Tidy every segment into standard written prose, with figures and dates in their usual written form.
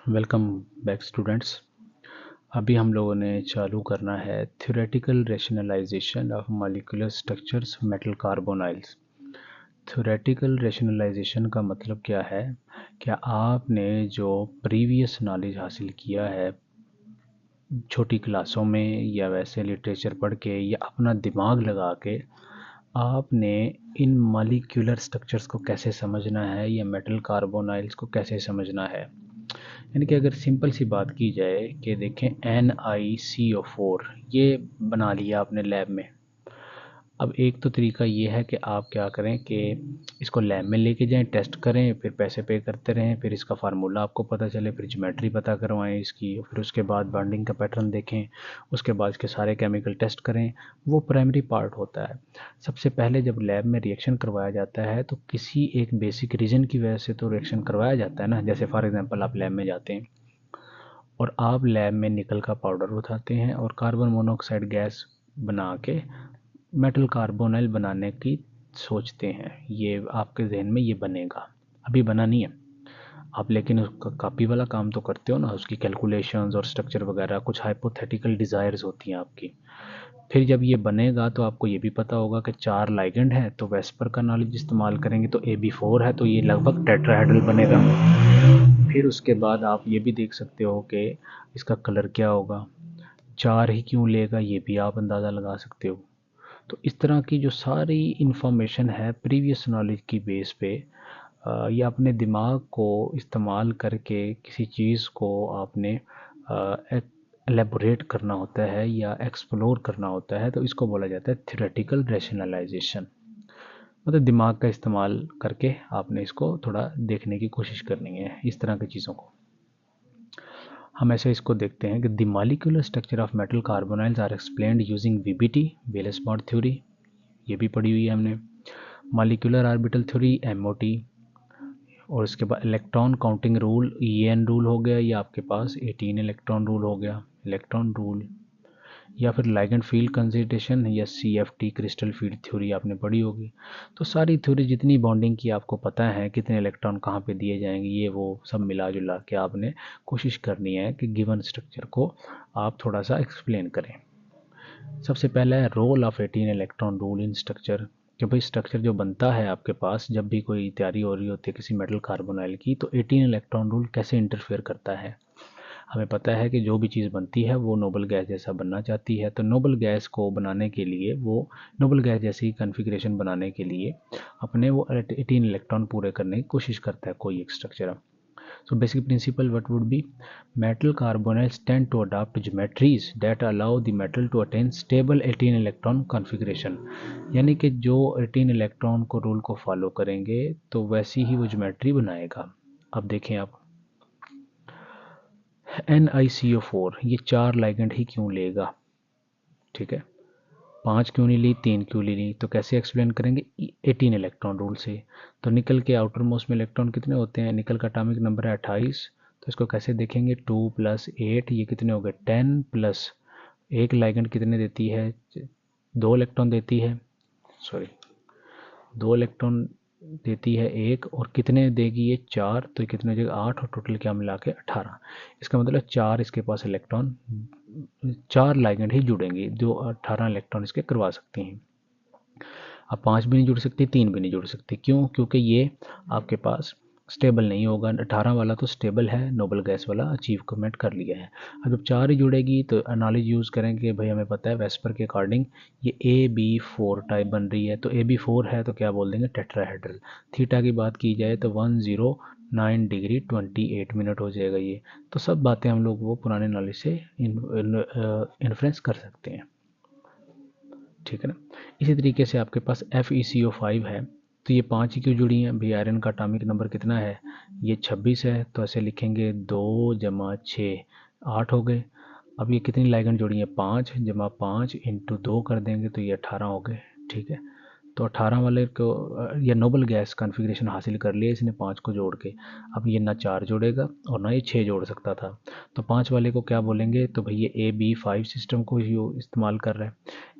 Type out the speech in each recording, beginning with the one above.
Welcome back students. अभी हम लोगों ने चालू करना है theoretical rationalization of molecular structures metal carbonyls. Theoretical rationalization का मतलब क्या है? क्या आपने जो प्रीवियस नॉलेज हासिल किया है छोटी क्लासों में या वैसे लिटरेचर पढ़ के या अपना दिमाग लगा के, आपने इन मॉलिक्यूलर स्ट्रक्चर्स को कैसे समझना है या मेटल कार्बोनाइल्स को कैसे समझना है। यानी कि अगर सिंपल सी बात की जाए कि देखें NiCO4 ये बना लिया आपने लैब में। अब एक तो तरीका ये है कि आप क्या करें कि इसको लैब में लेके जाएं, टेस्ट करें, फिर पैसे पे करते रहें, फिर इसका फार्मूला आपको पता चले, फिर ज्योमेट्री पता करवाएं इसकी, फिर उसके बाद बॉन्डिंग का पैटर्न देखें, उसके बाद इसके सारे केमिकल टेस्ट करें। वो प्राइमरी पार्ट होता है। सबसे पहले जब लैब में रिएक्शन करवाया जाता है तो किसी एक बेसिक रीजन की वजह से तो रिएक्शन करवाया जाता है ना। जैसे फॉर एग्जांपल आप लैब में जाते हैं और आप लैब में निकल का पाउडर उठाते हैं और कार्बन मोनोऑक्साइड गैस बना के मेटल कार्बोनाइल बनाने की सोचते हैं। ये आपके जहन में ये बनेगा, अभी बना नहीं है आप, लेकिन उसका कॉपी वाला काम तो करते हो ना, उसकी कैलकुलेशंस और स्ट्रक्चर वगैरह, कुछ हाइपोथेटिकल डिज़ायर्स होती हैं आपकी। फिर जब ये बनेगा तो आपको ये भी पता होगा कि 4 लाइगेंड है, तो वेस्पर का नॉलेज इस्तेमाल करेंगे तो AB4 है, तो ये लगभग टेट्राहेड्रल बनेगा। फिर उसके बाद आप ये भी देख सकते हो कि इसका कलर क्या होगा, 4 ही क्यों लेगा ये भी आप अंदाज़ा लगा सकते हो। तो इस तरह की जो सारी इन्फॉर्मेशन है प्रीवियस नॉलेज की बेस पे, या अपने दिमाग को इस्तेमाल करके किसी चीज़ को आपने एलेबोरेट करना होता है या एक्सप्लोर करना होता है, तो इसको बोला जाता है थ्योरेटिकल रैशनलाइजेशन। मतलब दिमाग का इस्तेमाल करके आपने इसको थोड़ा देखने की कोशिश करनी है इस तरह की चीज़ों को। हम ऐसे इसको देखते हैं कि the molecular structure of metal carbonyls are explained using VBT, valence bond theory, ये भी पढ़ी हुई है हमने। मॉलिक्यूलर ऑर्बिटल थ्योरी MOT, और इसके बाद electron counting rule EN rule हो गया, या आपके पास 18 इलेक्ट्रॉन रूल हो गया, इलेक्ट्रॉन रूल। या फिर लाइगेंड फील्ड कंसिडरेशन या CFT क्रिस्टल फील्ड थ्योरी आपने पढ़ी होगी। तो सारी थ्योरी जितनी बॉन्डिंग की आपको पता है, कितने इलेक्ट्रॉन कहाँ पे दिए जाएंगे, ये वो सब मिला जुला के आपने कोशिश करनी है कि गिवन स्ट्रक्चर को आप थोड़ा सा एक्सप्लेन करें। सबसे पहला है role of 18 electron rule in structure. कि भाई स्ट्रक्चर जो बनता है आपके पास, जब भी कोई तैयारी हो रही होती है किसी मेटल कार्बोनाइल की, तो 18 इलेक्ट्रॉन रूल कैसे इंटरफेयर करता है। हमें पता है कि जो भी चीज़ बनती है वो नोबल गैस जैसा बनना चाहती है, तो नोबल गैस को बनाने के लिए, वो नोबल गैस जैसी कन्फिग्रेशन बनाने के लिए अपने वो 18 इलेक्ट्रॉन पूरे करने की कोशिश करता है कोई एक structure. So basic principle what would be? Metal carbonyls tend to adopt geometries that allow the metal to attain stable 18 electron configuration। यानी कि जो 18 इलेक्ट्रॉन को रूल को फॉलो करेंगे तो वैसी ही वो ज्योमेट्री बनाएगा। अब देखें आप NiCO4 ये 4 लाइगेंड ही क्यों लेगा, ठीक है, 5 क्यों नहीं ली, 3 क्यों ली, तो कैसे एक्सप्लेन करेंगे 18 इलेक्ट्रॉन रूल से। तो निकल के आउटर मोस्ट में इलेक्ट्रॉन कितने होते हैं, निकल का एटॉमिक नंबर है 28, तो इसको कैसे देखेंगे 2 + 8, ये कितने हो गए 10, प्लस एक लाइगेंड कितने देती है, 2 इलेक्ट्रॉन देती है, सॉरी 2 इलेक्ट्रॉन देती है एक, और कितने देगी ये 4, तो कितने हो जाएगा 8, और टोटल क्या मिला के 18। इसका मतलब 4 इसके पास इलेक्ट्रॉन, 4 लाइगेंड ही जुड़ेंगे जो 18 इलेक्ट्रॉन इसके करवा सकती हैं। अब 5 भी नहीं जुड़ सकती, 3 भी नहीं जुड़ सकती, क्यों, क्योंकि ये आपके पास स्टेबल नहीं होगा। 18 वाला तो स्टेबल है, नोबल गैस वाला अचीवमेंट कर लिया है। अब जब 4 ही जुड़ेगी तो एनालॉजी यूज़ करेंगे, भाई हमें पता है वेस्पर के अकॉर्डिंग ये AB4 टाइप बन रही है, तो AB4 है तो क्या बोल देंगे टेट्राहेड्रल। थीटा की बात की जाए तो 109 डिग्री 28 मिनट हो जाएगा ये। तो सब बातें हम लोग वो पुराने नॉलेज से इन्फ्लुएंस कर सकते हैं, ठीक है ना। इसी तरीके से आपके पास FeCO5 है, तो ये 5 ही क्यों जुड़ी हैं भाई, आयरन का एटॉमिक नंबर कितना है, ये 26 है, तो ऐसे लिखेंगे 2 + 6 8 हो गए। अब ये कितनी लाइगेंड जुड़ी हैं, 5 + 5 × 2 कर देंगे तो ये 18 हो गए, ठीक है। तो 18 वाले को या नोबल गैस कॉन्फ़िगरेशन हासिल कर लिया इसने 5 को जोड़ के। अब ये ना 4 जोड़ेगा और ना ये 6 जोड़ सकता था, तो 5 वाले को क्या बोलेंगे, तो भाई ये AB5 सिस्टम को ही इस्तेमाल कर रहा है,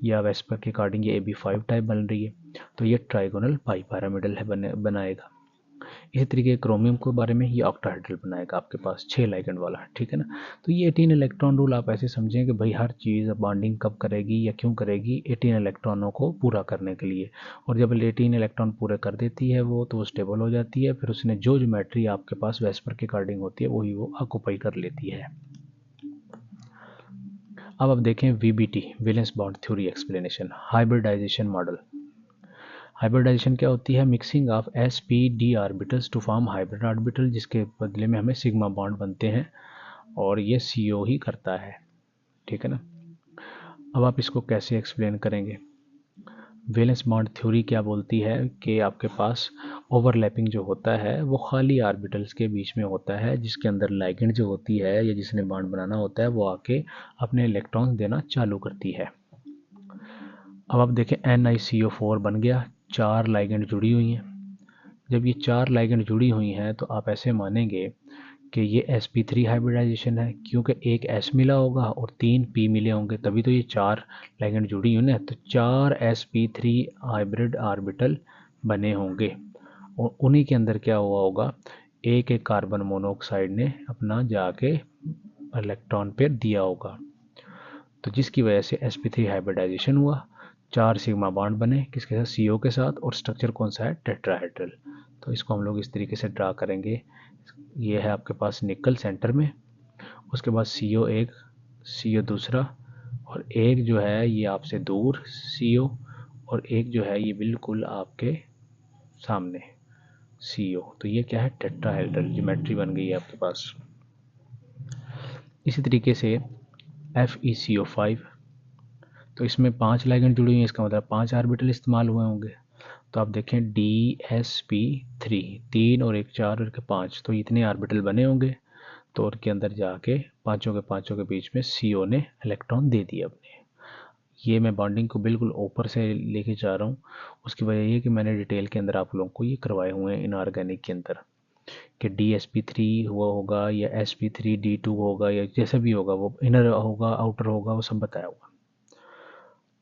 या वेस्पर के अकॉर्डिंग ये AB5 टाइप बन रही है, तो ये ट्राइगोनल बाई पिरामिडल है बनाएगा। इसी तरीके क्रोमियम के बारे में, ये ऑक्टाहेड्रल बनाएगा आपके पास 6 लाइगेंड वाला, ठीक है ना। तो ये 18 इलेक्ट्रॉन रूल आप ऐसे समझें कि भाई हर चीज़ बॉन्डिंग कब करेगी या क्यों करेगी, 18 इलेक्ट्रॉनों को पूरा करने के लिए। और जब 18 इलेक्ट्रॉन पूरे कर देती है वो, तो वो स्टेबल हो जाती है, फिर उसने जो ज्योमेट्री आपके पास वेस्पर के अकॉर्डिंग होती है वही वो ऑक्यूपाई कर लेती है। अब देखें VBT, valence bond theory explanation, hybridization model. Hybridization क्या होती है? Mixing of sp-d orbitals to form hybrid orbital, जिसके बदले में हमें सिग्मा बॉन्ड बनते हैं और ये CO ही करता है, ठीक है ना। अब आप इसको कैसे एक्सप्लेन करेंगे? वैलेंस बॉन्ड थ्योरी क्या बोलती है कि आपके पास ओवरलैपिंग जो होता है वो खाली ऑर्बिटल्स के बीच में होता है, जिसके अंदर लाइगेंड जो होती है या जिसने बॉन्ड बनाना होता है वो आके अपने इलेक्ट्रॉन्स देना चालू करती है। अब आप देखें NiCO4 बन गया, 4 लाइगेंड जुड़ी हुई हैं। जब ये 4 लाइगेंड जुड़ी हुई हैं तो आप ऐसे मानेंगे कि ये sp3 हाइब्रिडाइजेशन है, क्योंकि एक S मिला होगा और 3 P मिले होंगे, तभी तो ये 4 लाइगेंड जुड़ी हुई ना। तो 4 sp3 हाइब्रिड ऑर्बिटल बने होंगे और उन्हीं के अंदर क्या हुआ होगा, एक एक कार्बन मोनोऑक्साइड ने अपना जाके इलेक्ट्रॉन पेयर दिया होगा, तो जिसकी वजह से sp3 हाइब्रिडाइजेशन हुआ, 4 सिग्मा बॉन्ड बने, किसके साथ? CO के साथ। और स्ट्रक्चर कौन सा है? टेट्राहेड्रल। तो इसको हम लोग इस तरीके से ड्रा करेंगे। ये है आपके पास निकल सेंटर में, उसके बाद CO एक, CO दूसरा, और एक जो है ये आपसे दूर CO, और एक जो है ये बिल्कुल आपके सामने CO। तो ये क्या है? टेट्राहेड्रल ज्योमेट्री बन गई है आपके पास। इसी तरीके से FeCO5, तो इसमें 5 लाइगेंड जुड़ी हुई हैं, इसका मतलब 5 ऑर्बिटल इस्तेमाल हुए होंगे। तो आप देखें DsP3, 3 और 1 4 और 1 5, तो इतने ऑर्बिटल बने होंगे। तो उनके अंदर जाके पांचों के बीच में CO ने इलेक्ट्रॉन दे दिए अपने। ये मैं बॉन्डिंग को बिल्कुल ऊपर से लेके जा रहा हूँ, उसकी वजह ये कि मैंने डिटेल के अंदर आप लोगों को ये करवाए हुए हैं इनऑर्गेनिक के अंदर, कि DsP3 हुआ होगा या sp3d2 होगा या जैसा भी होगा, वो इनर होगा आउटर होगा, वो सब बताया होगा।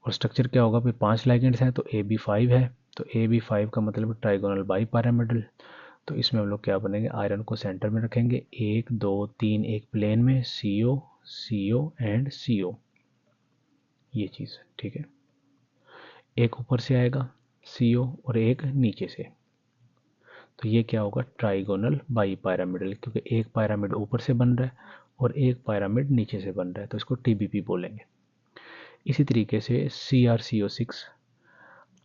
और स्ट्रक्चर क्या होगा? फिर 5 लाइगेंड्स हैं तो AB5 है, तो AB5 का मतलब ट्राइगोनल बाई पैरामिडल। तो इसमें हम लोग क्या बनेंगे? आयरन को सेंटर में रखेंगे, 1 2 3 एक प्लेन में, CO CO एंड CO, ये चीज़, ठीक है। एक ऊपर से आएगा CO और एक नीचे से, तो ये क्या होगा? ट्राइगोनल बाई पैरामिडल, क्योंकि एक पैरामिड ऊपर से बन रहा है और एक पैरामिड नीचे से बन रहा है, तो इसको TBP बोलेंगे। इसी तरीके से CrCO6,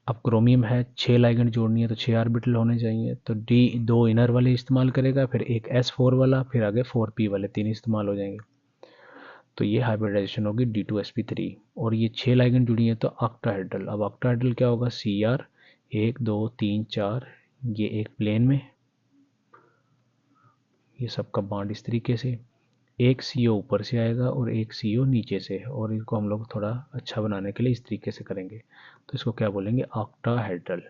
अब क्रोमियम है, 6 लाइगेंड जोड़नी है तो 6 ऑर्बिटल होने चाहिए, तो D 2 इनर वाले इस्तेमाल करेगा, फिर एक S4 वाला, फिर आगे 4P वाले 3 इस्तेमाल हो जाएंगे। तो ये हाइब्रिडाइजेशन होगी D2sp3, और ये 6 लाइगेंड जुड़ी है तो ऑक्टाहेड्रल। अब ऑक्टाहेड्रल क्या होगा? Cr 1 2 3 4, ये एक प्लेन में, ये सबका बॉन्ड इस तरीके से, एक CO ऊपर से आएगा और एक CO नीचे से, और इनको हम लोग थोड़ा अच्छा बनाने के लिए इस तरीके से करेंगे, तो इसको क्या बोलेंगे? ऑक्टाहेड्रल।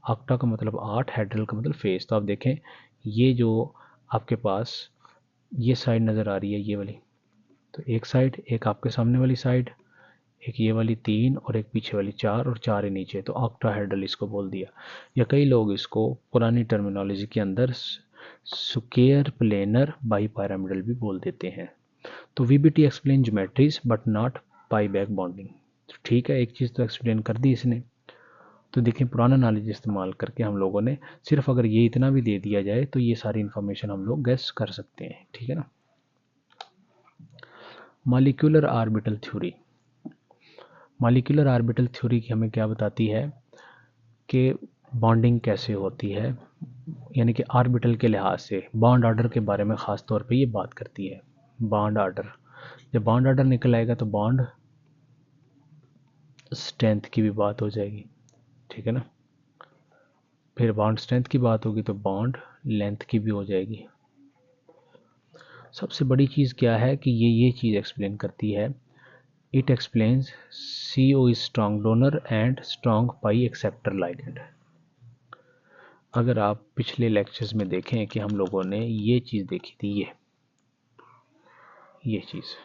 ऑक्टा का मतलब 8, हेड्रल का मतलब फेस। तो आप देखें ये जो आपके पास ये साइड नज़र आ रही है, ये वाली, तो एक साइड, एक आपके सामने वाली साइड, एक ये वाली 3 और एक पीछे वाली 4 और 4 ही नीचे, तो ऑक्टाहेड्रल इसको बोल दिया। या कई लोग इसको पुरानी टर्मिनोलॉजी के अंदर स्क्वायर प्लेनर बाई पैरामिडल भी बोल देते हैं। तो VBT explain geometries but not pi back bonding. ठीक है, एक चीज़ तो एक्सप्लेन कर दी इसने। तो देखिए पुराना नॉलेज इस्तेमाल करके हम लोगों ने सिर्फ अगर ये इतना भी दे दिया जाए तो ये सारी इन्फॉर्मेशन हम लोग गैस कर सकते हैं, ठीक है ना। Molecular orbital theory, molecular orbital theory की हमें क्या बताती है कि बॉन्डिंग कैसे होती है, यानी कि ऑर्बिटल के लिहाज से बॉन्ड ऑर्डर के बारे में ख़ास तौर पे ये बात करती है। बॉन्ड ऑर्डर, जब बॉन्ड ऑर्डर निकल आएगा तो बॉन्ड स्ट्रेंथ की भी बात हो जाएगी, ठीक है ना। फिर बॉन्ड स्ट्रेंथ की बात होगी तो बॉन्ड लेंथ की भी हो जाएगी। सबसे बड़ी चीज़ क्या है कि ये चीज़ एक्सप्लेन करती है, it explains CO is strong donor and strong pi acceptor ligand. अगर आप पिछले लेक्चर्स में देखें कि हम लोगों ने ये चीज़ देखी थी, ये चीज़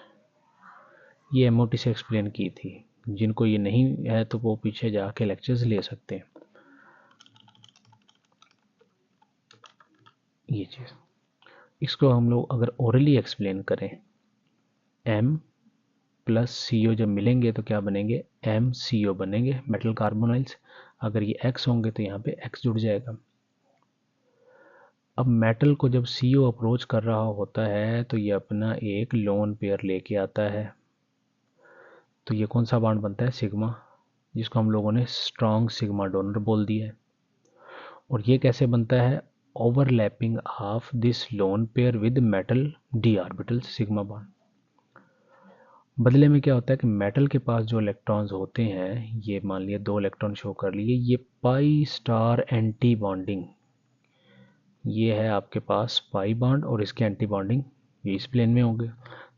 ये MOT से एक्सप्लेन की थी। जिनको ये नहीं है तो वो पीछे जाके लेक्चर्स ले सकते हैं। ये चीज़, इसको हम लोग अगर ओरली एक्सप्लेन करें, M प्लस CO जब मिलेंगे तो क्या बनेंगे, MCO बनेंगे, मेटल कार्बोनाइल्स। अगर ये X होंगे तो यहाँ पे X जुड़ जाएगा। अब मेटल को जब CO अप्रोच कर रहा होता है तो ये अपना एक लोन पेयर लेके आता है, तो ये कौन सा बॉन्ड बनता है, सिग्मा, जिसको हम लोगों ने स्ट्रॉन्ग सिग्मा डोनर बोल दिया है। और ये कैसे बनता है, overlapping of this lone pair with metal D orbital sigma bond. बदले में क्या होता है कि मेटल के पास जो इलेक्ट्रॉन्स होते हैं, ये मान लिया 2 इलेक्ट्रॉन शो कर लिए, ये पाई स्टार एंटी बॉन्डिंग, ये है आपके पास पाई बॉन्ड और इसके एंटी बॉन्डिंग ये इस प्लेन में होंगे,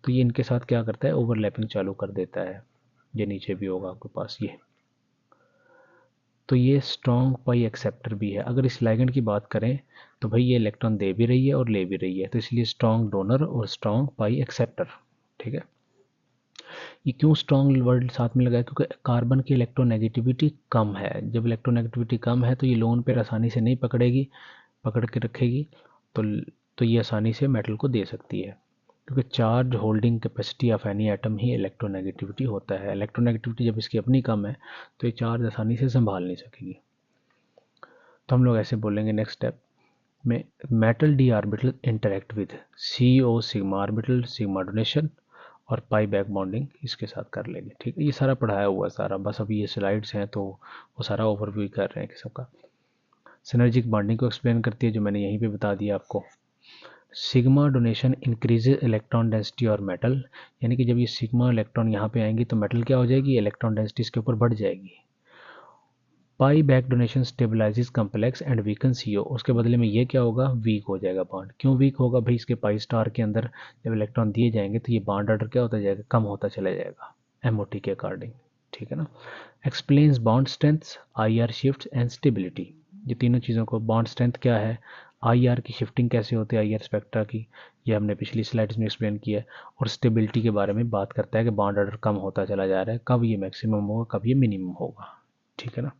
तो ये इनके साथ क्या करता है, ओवरलैपिंग चालू कर देता है। ये नीचे भी होगा आपके पास ये, तो ये स्ट्रॉन्ग पाई एक्सेप्टर भी है। अगर इस लाइगेंड की बात करें तो भाई ये इलेक्ट्रॉन दे भी रही है और ले भी रही है, तो इसलिए स्ट्रॉन्ग डोनर और स्ट्रॉन्ग पाई एक्सेप्टर। ठीक है, ये क्यों स्ट्रॉन्ग वर्ड साथ में लगाया, क्योंकि कार्बन की इलेक्ट्रोनेगेटिविटी कम है। जब इलेक्ट्रोनेगेटिविटी कम है तो ये लोन पेयर आसानी से नहीं पकड़ के रखेगी, तो ये आसानी से मेटल को दे सकती है, क्योंकि charge holding capacity of any atom he electronegativity होता है। इलेक्ट्रोनेगेटिविटी जब इसकी अपनी कम है तो ये चार्ज आसानी से संभाल नहीं सकेगी। तो हम लोग ऐसे बोलेंगे नेक्स्ट स्टेप में, metal D orbital interact with CO sigma orbital sigma donation और पाई बैक बॉन्डिंग इसके साथ कर लेंगे। ठीक है, ये सारा पढ़ाया हुआ है सारा, बस अभी ये स्लाइड्स हैं तो वो सारा ओवरव्यू कर रहे हैं कि सबका। सिनर्जिक बॉन्डिंग को एक्सप्लेन करती है, जो मैंने यहीं पे बता दिया आपको। Sigma donation increases electron density और मेटल, यानी कि जब ये सिग्मा इलेक्ट्रॉन यहाँ पे आएंगी तो मेटल क्या हो जाएगी, इलेक्ट्रॉन डेंसिटी इसके ऊपर बढ़ जाएगी। Pi back donation stabilizes complex and weaken CO, उसके बदले में ये क्या होगा, वीक हो जाएगा बॉन्ड। क्यों वीक होगा भाई, इसके पाई स्टार के अंदर जब इलेक्ट्रॉन दिए जाएंगे तो ये बॉन्ड ऑर्डर क्या होता जाएगा, कम होता चला जाएगा MOT के अकॉर्डिंग। ठीक है ना। Explains bond strength, IR shift and stability, ये तीनों चीज़ों को, बॉन्ड स्ट्रेंथ क्या है, IR की शिफ्टिंग कैसे होती है, IR स्पेक्ट्रा की, ये हमने पिछली स्लाइड्स में एक्सप्लेन किया है। और स्टेबिलिटी के बारे में बात करता है कि बॉन्ड ऑर्डर कम होता चला जा रहा है, कब ये मैक्सिमम होगा, कब ये मिनिमम होगा। ठीक है ना।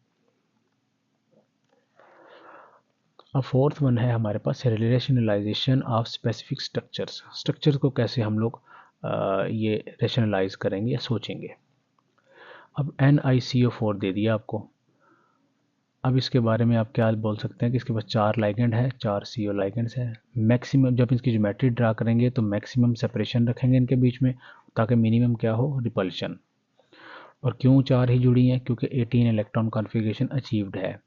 अब फोर्थ वन है हमारे पास rationalization of specific structures. Structure को कैसे हम लोग ये रेशनलाइज करेंगे या सोचेंगे। अब NiCO4 दे दिया आपको। अब इसके बारे में आप क्या बोल सकते हैं कि इसके पास 4 लाइगेंड है, 4 CO लाइगेंड्स हैं। मैक्सिमम जब इसकी ज्योमेट्री ड्रा करेंगे तो मैक्सिमम सेपरेशन रखेंगे इनके बीच में, ताकि मिनिमम क्या हो, रिपल्शन। और क्यों 4 ही जुड़ी हैं, क्योंकि 18 इलेक्ट्रॉन कॉन्फ़िगरेशन अचीव्ड है।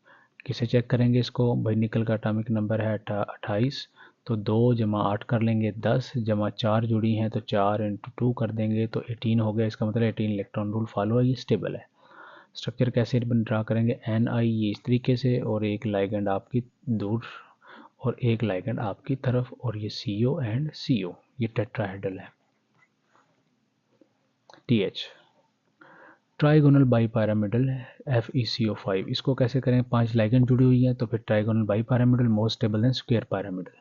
किसे चेक करेंगे इसको, भाई निकल का एटॉमिक नंबर है 28, तो 2 जमा 8 कर लेंगे 10, जमा 4 जुड़ी हैं तो 4 × 2 कर देंगे तो 18 हो गया। इसका मतलब 18 इलेक्ट्रॉन रूल फॉलो है, ये स्टेबल है। स्ट्रक्चर कैसे ड्रा करेंगे, Ni ये इस तरीके से, और एक लाइगेंड आपकी दूर और एक लाइगेंड आपकी तरफ, और ये CO एंड CO, ये टेट्राहेड्रल है। TH ट्राइगोनल बाईपैरामिडल FeCO5, इसको कैसे करें, 5 लाइगेंड जुड़ी हुई हैं तो फिर trigonal bipyramidal more stable than square pyramidal.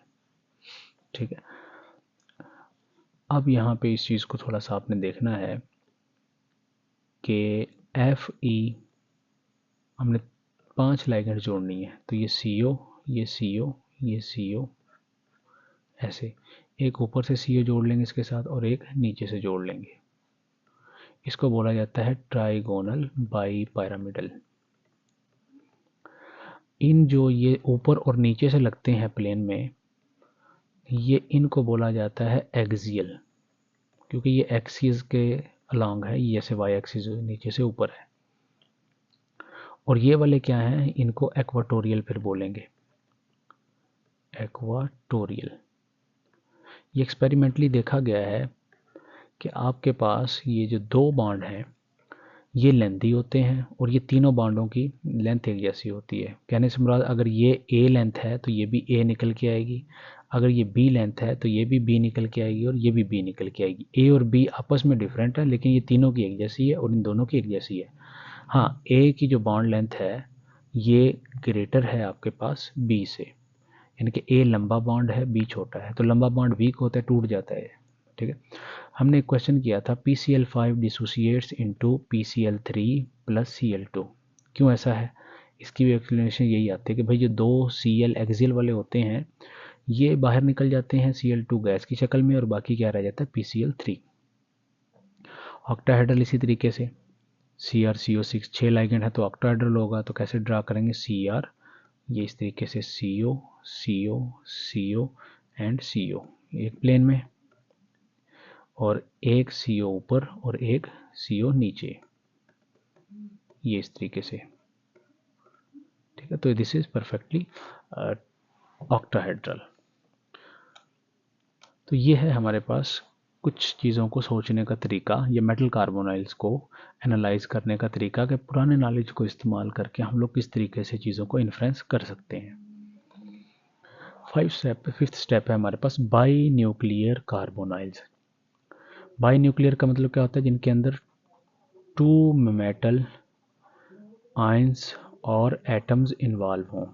ठीक है, अब यहाँ पे इस चीज़ को थोड़ा सा आपने देखना है कि Fe हमने 5 लाइगेंड जोड़नी है, तो ये CO, ये CO, ये CO, ऐसे एक ऊपर से CO जोड़ लेंगे इसके साथ और एक नीचे से जोड़ लेंगे। इसको बोला जाता है ट्राइगोनल बाईपैरामिडल। इन जो ये ऊपर और नीचे से लगते हैं प्लेन में, ये इनको बोला जाता है एक्सियल, क्योंकि ये एक्सिस के अलॉन्ग है, ये ऐसे वाई एक्सिस नीचे से ऊपर है। और ये वाले क्या हैं, इनको एक्वाटोरियल फिर बोलेंगे, एक्वाटोरियल। ये एक्सपेरिमेंटली देखा गया है कि आपके पास ये जो 2 बॉन्ड हैं ये लेंथी होते हैं, और ये तीनों बॉन्डों की लेंथ एक जैसी होती है। कहने से मुराद, अगर ये A लेंथ है तो ये भी A निकल के आएगी, अगर ये B लेंथ है तो ये भी B निकल के आएगी, और ये भी B निकल के आएगी। A और B आपस में डिफरेंट है, लेकिन ये तीनों की एक जैसी है और इन दोनों की एक जैसी है। हाँ, A की जो बॉन्ड लेंथ है ये ग्रेटर है आपके पास B से, यानी कि A लंबा बॉन्ड है, B छोटा है, तो लंबा बॉन्ड वीक होता है, टूट जाता है। ठीक है, हमने एक क्वेश्चन किया था, PCl5 dissociates into PCl3 plus Cl2, क्यों ऐसा है। इसकी भी एक्सप्लेनेशन यही आती है कि भाई जो 2 Cl एक्सियल वाले होते हैं ये बाहर निकल जाते हैं Cl2 गैस की शक्ल में और बाकी क्या रह जाता है PCl3। ऑक्टाहेड्रल इसी तरीके से CrCO6 6 लाइगेंड है तो ऑक्टाहेड्रल होगा, तो कैसे ड्रा करेंगे Cr, ये इस तरीके से CO CO CO and CO एक प्लेन में, और एक CO ऊपर और एक CO नीचे, ये इस तरीके से, ठीक है। तो दिस इज परफेक्टली ऑक्टाहेड्रल। तो ये है हमारे पास कुछ चीज़ों को सोचने का तरीका, या मेटल कार्बोनाइल्स को एनालाइज करने का तरीका, कि पुराने नॉलेज को इस्तेमाल करके हम लोग किस तरीके से चीज़ों को इन्फ्लुएंस कर सकते हैं। फिफ्थ स्टेप है हमारे पास binuclear carbonyls. Binuclear का मतलब क्या होता है, जिनके अंदर 2 मेटल आयंस और एटम्स इन्वॉल्व हों।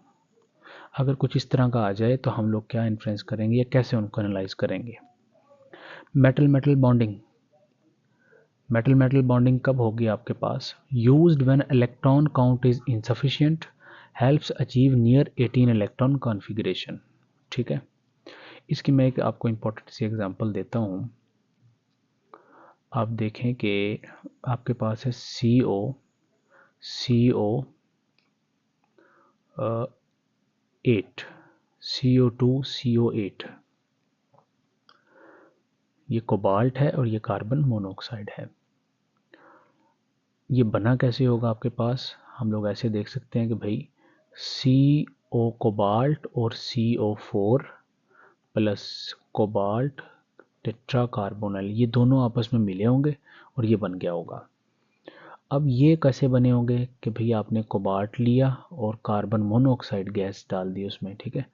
अगर कुछ इस तरह का आ जाए तो हम लोग क्या इन्फ्लुएंस करेंगे या कैसे उनको एनालाइज करेंगे। Metal metal bonding, metal metal bonding कब होगी आपके पास, used when electron count is insufficient, helps achieve near 18 electron configuration. ठीक है, इसकी मैं एक आपको इंपॉर्टेंट सी एग्जांपल देता हूँ। आप देखें कि आपके पास है CO8 CO2 CO8, ये कोबाल्ट है और ये कार्बन मोनोऑक्साइड है। ये बना कैसे होगा आपके पास, हम लोग ऐसे देख सकते हैं कि भाई CO कोबाल्ट और CO4 plus cobalt tetra carbonyl, ये दोनों आपस में मिले होंगे और ये बन गया होगा। अब ये कैसे बने होंगे कि भाई आपने कोबाल्ट लिया और कार्बन मोनोऑक्साइड गैस डाल दी उसमें, ठीक है,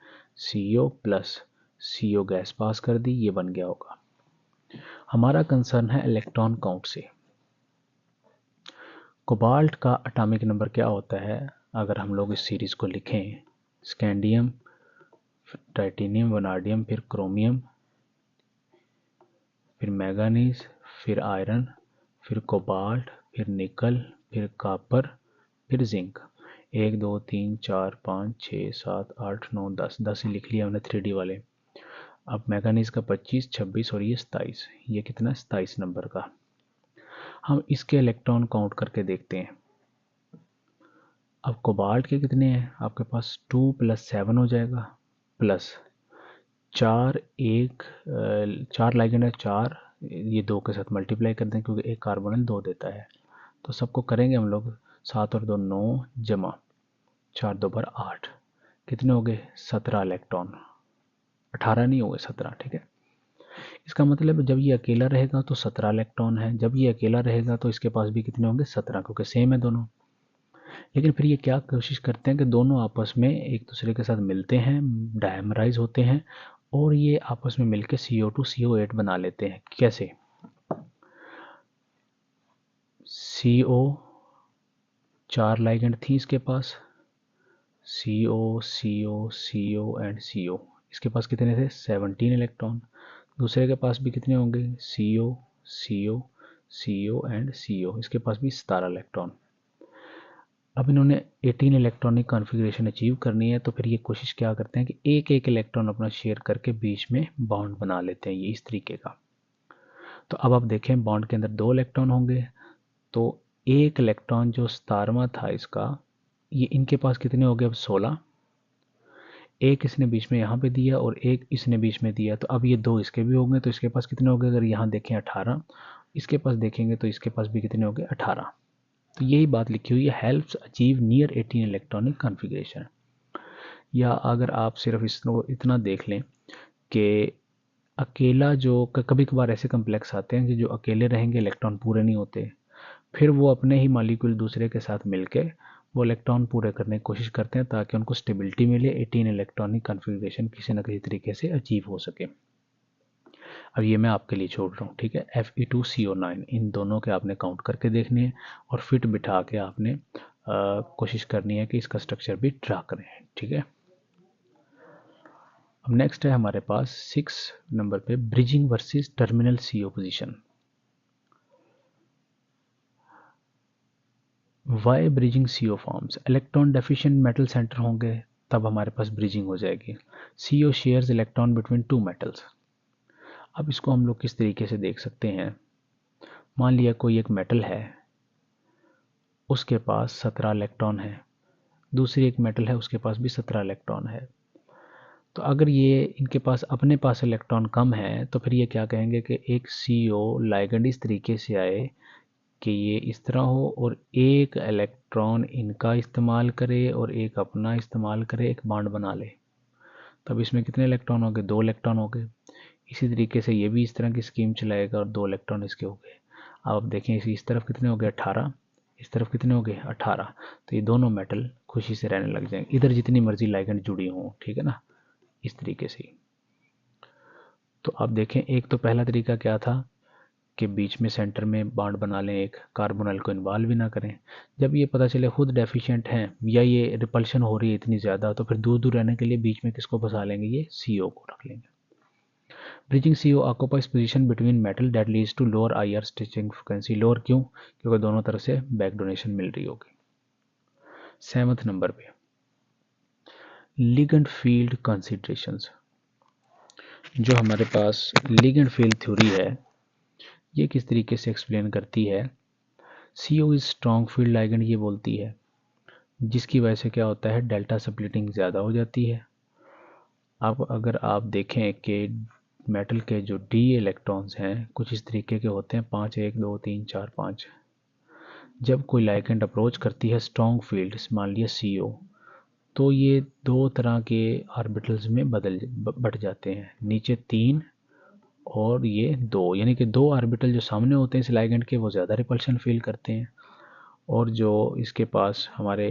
CO plus CO gas pass कर दी, ये बन गया होगा। हमारा कंसर्न है इलेक्ट्रॉन काउंट से। कोबाल्ट का एटॉमिक नंबर क्या होता है, अगर हम लोग इस सीरीज़ को लिखें, स्कैंडियम, टाइटेनियम, वनाडियम, फिर क्रोमियम, फिर मैंगनीज, फिर आयरन, फिर कोबाल्ट, फिर निकल, फिर कॉपर, फिर जिंक। 1 2 3 4 5 6 7 8 9 10 ही लिख लिया हमने 3D वाले। अब मैंगनीज का 25 26 और ये 27, ये कितना 27 नंबर का। हम इसके इलेक्ट्रॉन काउंट करके देखते हैं। अब कोबाल्ट के कितने हैं आपके पास, 2 + 7 हो जाएगा, प्लस 4 लाइगेंड है 4, ये 2 के साथ मल्टीप्लाई कर दें क्योंकि एक कार्बोनिल 2 देता है, तो सबको करेंगे हम लोग 7 और 2 9 जमा 4 2 = 8, कितने हो गए 17 इलेक्ट्रॉन, 18 नहीं हो गए 17, ठीक है। इसका मतलब जब ये अकेला रहेगा तो 17 इलेक्ट्रॉन है, जब ये अकेला रहेगा तो इसके पास भी कितने होंगे 17, क्योंकि सेम है दोनों। लेकिन फिर ये क्या कोशिश करते हैं कि दोनों आपस में एक दूसरे के साथ मिलते हैं, डायमराइज होते हैं और ये आपस में मिलकर CO2 CO8 बना लेते हैं। कैसे, CO 4 लाइगेंड थी इसके पास, CO CO CO and CO, इसके पास कितने थे 17 इलेक्ट्रॉन। दूसरे के पास भी कितने होंगे CO CO CO and CO, इसके पास भी 17 इलेक्ट्रॉन। अब इन्होंने 18 इलेक्ट्रॉनिक कॉन्फ़िगरेशन अचीव करनी है, तो फिर ये कोशिश क्या करते हैं कि एक एक इलेक्ट्रॉन अपना शेयर करके बीच में बॉन्ड बना लेते हैं, ये इस तरीके का। तो अब आप देखें बॉन्ड के अंदर 2 इलेक्ट्रॉन होंगे, तो एक इलेक्ट्रॉन जो 17वां था इसका, ये इनके पास कितने हो गए अब 16, एक इसने बीच में यहाँ पे दिया और एक इसने बीच में दिया, तो अब ये 2 इसके भी होंगे, तो इसके पास कितने हो गए, अगर यहाँ देखें 18, इसके पास देखेंगे तो इसके पास भी कितने हो गए 18। तो यही बात लिखी हुई है, helps achieve near 18 electronic configuration. या अगर आप सिर्फ इसको इतना देख लें कि अकेला जो कभी कभार ऐसे कम्प्लेक्स आते हैं कि जो अकेले रहेंगे इलेक्ट्रॉन पूरे नहीं होते, फिर वो अपने ही मॉलिक्यूल दूसरे के साथ मिलके वो इलेक्ट्रॉन पूरे करने की कोशिश करते हैं ताकि उनको स्टेबिलिटी मिले, 18 इलेक्ट्रॉनिक कॉन्फ़िगरेशन किसी न किसी तरीके से अचीव हो सके। अब ये मैं आपके लिए छोड़ रहा हूँ, ठीक है। Fe2CO9 इन दोनों के आपने काउंट करके देखने हैं और फिट बिठा के आपने कोशिश करनी है कि इसका स्ट्रक्चर भी ड्रा करें, ठीक है। अब नेक्स्ट है हमारे पास 6 नंबर पे bridging versus terminal CO position. Why bridging CO forms, electron deficient metal center होंगे तब हमारे पास ब्रिजिंग हो जाएगी। CO shares electron between two metals. अब इसको हम लोग किस तरीके से देख सकते हैं, मान लिया कोई एक मेटल है, उसके पास 17 इलेक्ट्रॉन है, दूसरी एक मेटल है उसके पास भी 17 इलेक्ट्रॉन है। तो अगर ये इनके पास अपने पास इलेक्ट्रॉन कम है तो फिर ये क्या कहेंगे कि एक CO लाइगेंड इस तरीके से आए कि ये इस तरह हो और एक इलेक्ट्रॉन इनका इस्तेमाल करे और एक अपना इस्तेमाल करे, एक बॉन्ड बना ले। तब इसमें कितने इलेक्ट्रॉन हो गए, 2 इलेक्ट्रॉन हो गए। इसी तरीके से ये भी इस तरह की स्कीम चलाएगा और 2 इलेक्ट्रॉन इसके हो गए। अब आप देखें इस तरफ कितने हो गए, 18, इस तरफ कितने हो गए, 18। तो ये दोनों मेटल खुशी से रहने लग जाएंगे, इधर जितनी मर्जी लाइगेंड जुड़ी हो, ठीक है ना, इस तरीके से। तो आप देखें, एक तो पहला तरीका क्या था कि बीच में सेंटर में बॉन्ड बना लें, एक कार्बोनल को इन्वॉल्व भी ना करें। जब ये पता चले खुद डेफिशिएंट हैं या ये रिपल्शन हो रही है इतनी ज़्यादा, तो फिर दूर दूर रहने के लिए बीच में किसको फंसा लेंगे, ये CO को रख लेंगे। Bridging CO occupies position between metal that leads to lower IR stretching frequency. Lower क्यों, क्योंकि दोनों तरफ से बैक डोनेशन मिल रही होगी। 7वें नंबर पे लिगेंड फील्ड कंसिडरेशंस। जो हमारे पास लिगेंड फील्ड थ्योरी है ये किस तरीके से एक्सप्लेन करती है। CO is strong field ligand ये बोलती है, जिसकी वजह से क्या होता है, डेल्टा स्प्लिटिंग ज़्यादा हो जाती है। अब अगर आप देखें कि मेटल के जो D इलेक्ट्रॉन्स हैं कुछ इस तरीके के होते हैं, 5 1 2 3 4 5। जब कोई लाइगेंड अप्रोच करती है स्ट्रॉन्ग फील्ड, मान लिया CO, तो ये दो तरह के ऑर्बिटल्स में बट जाते हैं, नीचे 3 और ये 2, यानी कि 2 ऑर्बिटल जो सामने होते हैं इस लाइगेंड के वो ज़्यादा रिपल्शन फील करते हैं, और जो इसके पास हमारे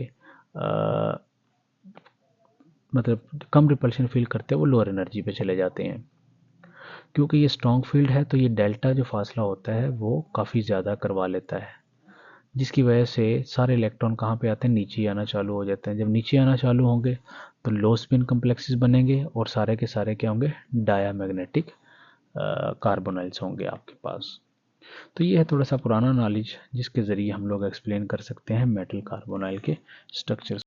मतलब कम रिपल्शन फील करते हैं वो लोअर एनर्जी पे चले जाते हैं। क्योंकि ये स्ट्रॉन्ग फील्ड है तो ये डेल्टा जो फासला होता है वो काफ़ी ज़्यादा करवा लेता है, जिसकी वजह से सारे इलेक्ट्रॉन कहाँ पे आते हैं, नीचे आना चालू हो जाते हैं। जब नीचे आना चालू होंगे तो लो स्पिन कम्प्लेक्सेस बनेंगे और सारे के सारे क्या होंगे, डायामैग्नेटिक कार्बोनाइल्स होंगे आपके पास। तो ये है थोड़ा सा पुराना नॉलेज जिसके ज़रिए हम लोग एक्सप्लेन कर सकते हैं मेटल कार्बोनाइल के स्ट्रक्चर्स।